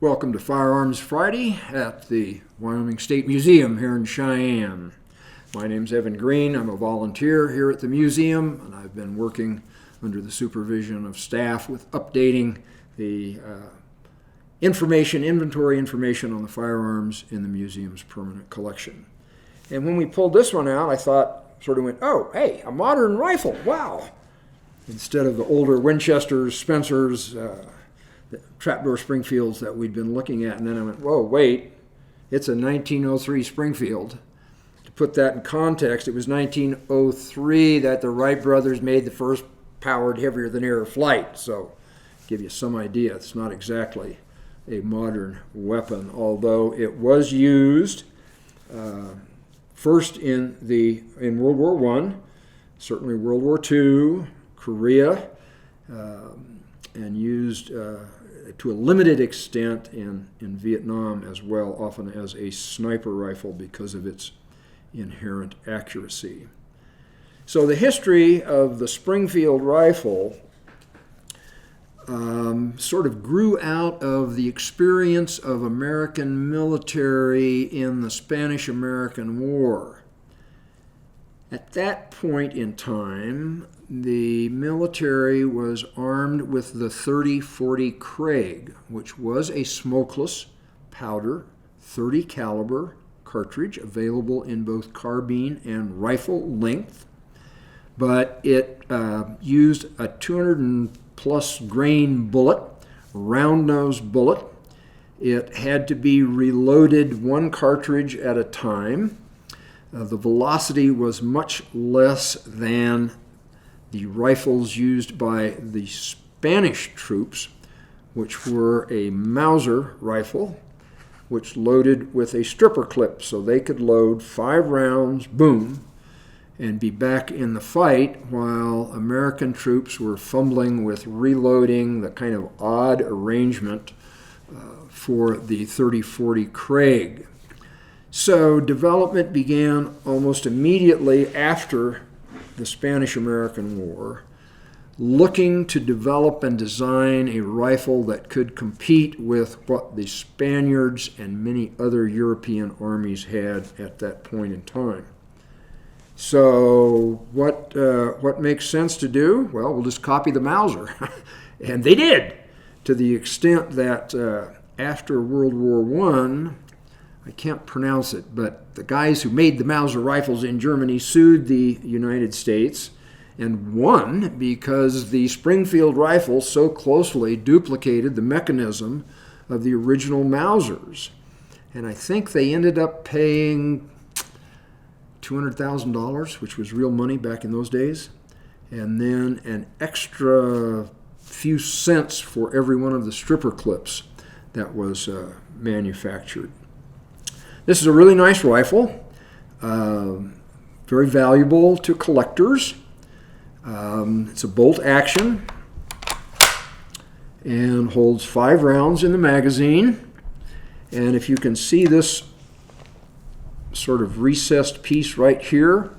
Welcome to Firearms Friday at the Wyoming State Museum here in Cheyenne. My name's Evan Green. I'm a volunteer here at the museum, and I've been working under the supervision of staff with updating the inventory information on the firearms in the museum's permanent collection. And when we pulled this one out, I went, oh, hey, a modern rifle, wow! Instead of the older Winchesters, Spencers, the trapdoor Springfields that we'd been looking at. And then I went, whoa, wait, it's a 1903 Springfield. To put that in context, it was 1903 that the Wright brothers made the first powered heavier than air flight. So give you some idea, it's not exactly a modern weapon, although it was used first in World War I, certainly World War II, Korea, and used to a limited extent in Vietnam as well, often as a sniper rifle because of its inherent accuracy. So the history of the Springfield rifle sort of grew out of the experience of American military in the Spanish-American War. At that point in time, the military was armed with the 30-40 Craig, which was a smokeless powder 30 caliber cartridge available in both carbine and rifle length, but it used a 200+ grain bullet, round nose bullet. It had to be reloaded one cartridge at a time. The velocity was much less than the rifles used by the Spanish troops, which were a Mauser rifle, which loaded with a stripper clip, so they could load 5 rounds, boom, and be back in the fight, while American troops were fumbling with reloading, the kind of odd arrangement for the 30-40 Craig. So development began almost immediately after the Spanish-American War, looking to develop and design a rifle that could compete with what the Spaniards and many other European armies had at that point in time. So what makes sense to do? Well, we'll just copy the Mauser. And they did, to the extent that after World War I can't pronounce it, but the guys who made the Mauser rifles in Germany sued the United States and won because the Springfield rifle so closely duplicated the mechanism of the original Mausers. And I think they ended up paying $200,000, which was real money back in those days, and then an extra few cents for every one of the stripper clips that was manufactured. This is a really nice rifle, very valuable to collectors. It's a bolt action and holds 5 rounds in the magazine. And if you can see this sort of recessed piece right here,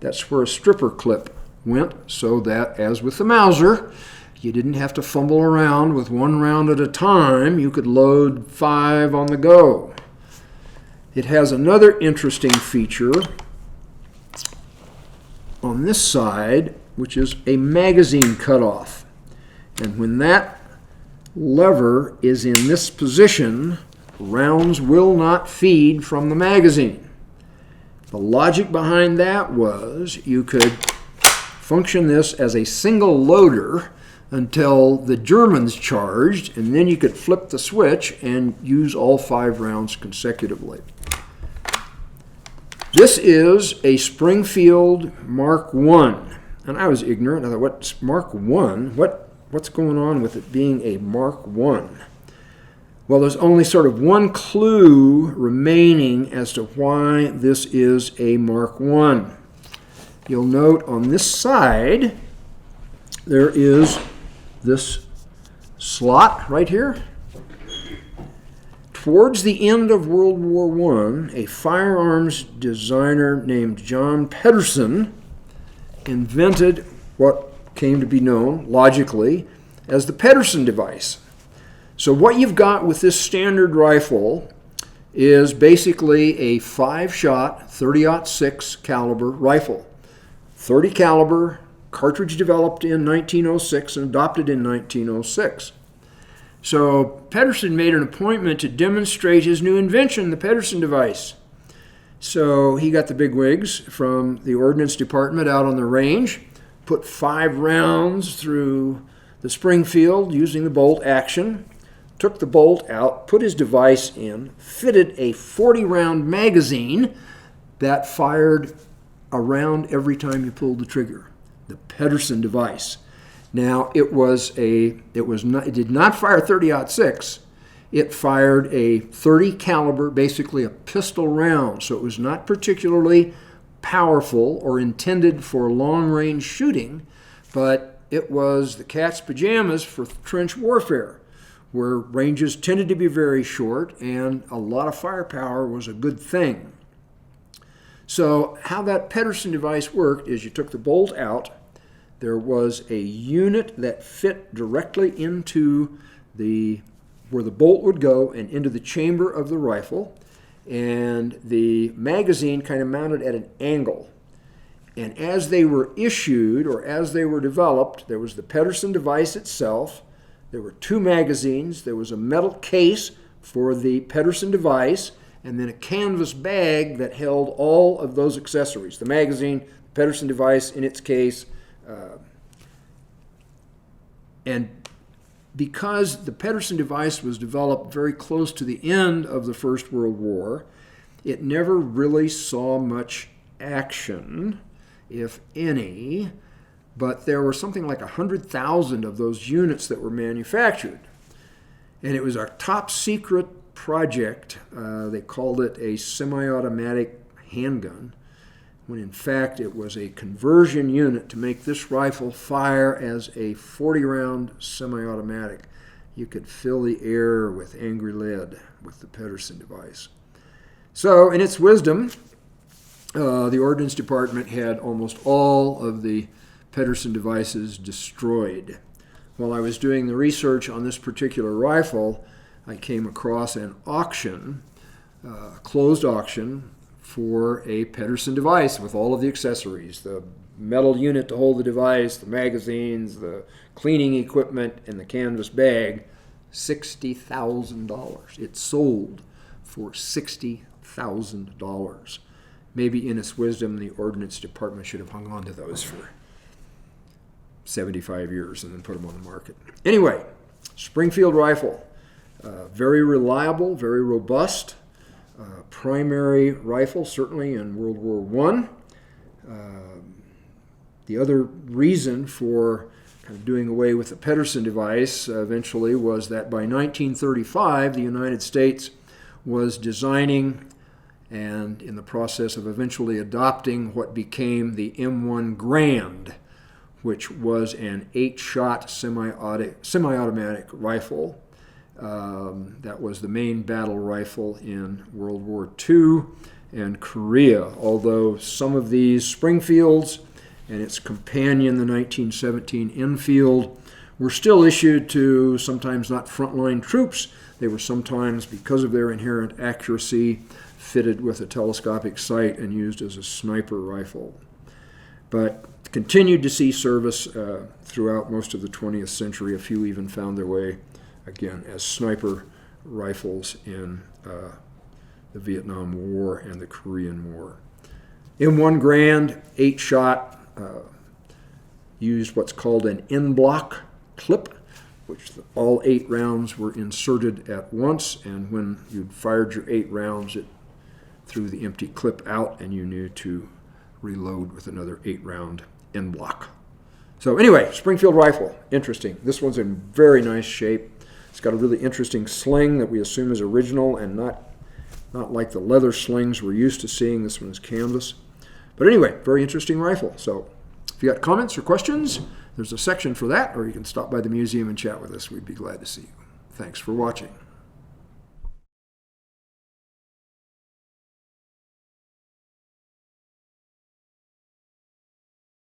that's where a stripper clip went, so that, as with the Mauser, you didn't have to fumble around with 1 round at a time. You could load 5 on the go. It has another interesting feature on this side, which is a magazine cutoff. And when that lever is in this position, rounds will not feed from the magazine. The logic behind that was you could function this as a single loader until the Germans charged, and then you could flip the switch and use all 5 rounds consecutively. This is a Springfield Mark I, and I was ignorant. I thought, what's Mark I? What's going on with it being a Mark I? Well, there's only sort of one clue remaining as to why this is a Mark I. You'll note on this side there is this slot right here. Towards the end of World War I, a firearms designer named John Pedersen invented what came to be known, logically, as the Pedersen Device. So what you've got with this standard rifle is basically a 5-shot 30-06 caliber rifle. 30 caliber, cartridge developed in 1906 and adopted in 1906. So Pedersen made an appointment to demonstrate his new invention, the Pedersen Device. So he got the bigwigs from the Ordnance Department out on the range, put 5 rounds through the Springfield using the bolt action, took the bolt out, put his device in, fitted a 40-round magazine that fired a round every time you pulled the trigger. The Pedersen Device. Now it did not fire 30-06. It fired a 30 caliber, basically a pistol round. So it was not particularly powerful or intended for long-range shooting, but it was the cat's pajamas for trench warfare, where ranges tended to be very short and a lot of firepower was a good thing. So how that Pedersen device worked is you took the bolt out. There was a unit that fit directly into where the bolt would go and into the chamber of the rifle, and the magazine kind of mounted at an angle. And as they were issued or as they were developed, there was the Pedersen device itself, there were 2 magazines, there was a metal case for the Pedersen device, and then a canvas bag that held all of those accessories, the magazine, the Pedersen device in its case. And because the Pedersen device was developed very close to the end of the First World War, it never really saw much action, if any, but there were something like 100,000 of those units that were manufactured. And it was our top secret project. They called it a semi-automatic handgun, when in fact it was a conversion unit to make this rifle fire as a 40-round semi-automatic. You could fill the air with angry lead with the Pedersen device. So in its wisdom, the Ordnance Department had almost all of the Pedersen devices destroyed. While I was doing the research on this particular rifle, I came across an auction, a closed auction, for a Pedersen device with all of the accessories, the metal unit to hold the device, the magazines, the cleaning equipment, and the canvas bag, $60,000. It sold for $60,000. Maybe in its wisdom, the Ordnance Department should have hung on to those for 75 years and then put them on the market. Anyway, Springfield rifle, very reliable, very robust. Primary rifle, certainly in World War I. The other reason for kind of doing away with the Pedersen device eventually was that by 1935, the United States was designing and in the process of eventually adopting what became the M1 Grand, which was an 8-shot semi-automatic rifle. That was the main battle rifle in World War II and Korea, although some of these Springfields and its companion, the 1917 Enfield, were still issued to sometimes not frontline troops. They were sometimes, because of their inherent accuracy, fitted with a telescopic sight and used as a sniper rifle. But continued to see service throughout most of the 20th century. A few even found their way again as sniper rifles in the Vietnam War and the Korean War. M1 Grand, 8-shot, used what's called an en-bloc clip, which all 8 rounds were inserted at once, and when you'd fired your 8 rounds, it threw the empty clip out, and you knew to reload with another 8-round en-bloc. So anyway, Springfield rifle, interesting. This one's in very nice shape. It's got a really interesting sling that we assume is original and not like the leather slings we're used to seeing. This one is canvas. But anyway, very interesting rifle. So if you got comments or questions, there's a section for that, or you can stop by the museum and chat with us. We'd be glad to see you. Thanks for watching.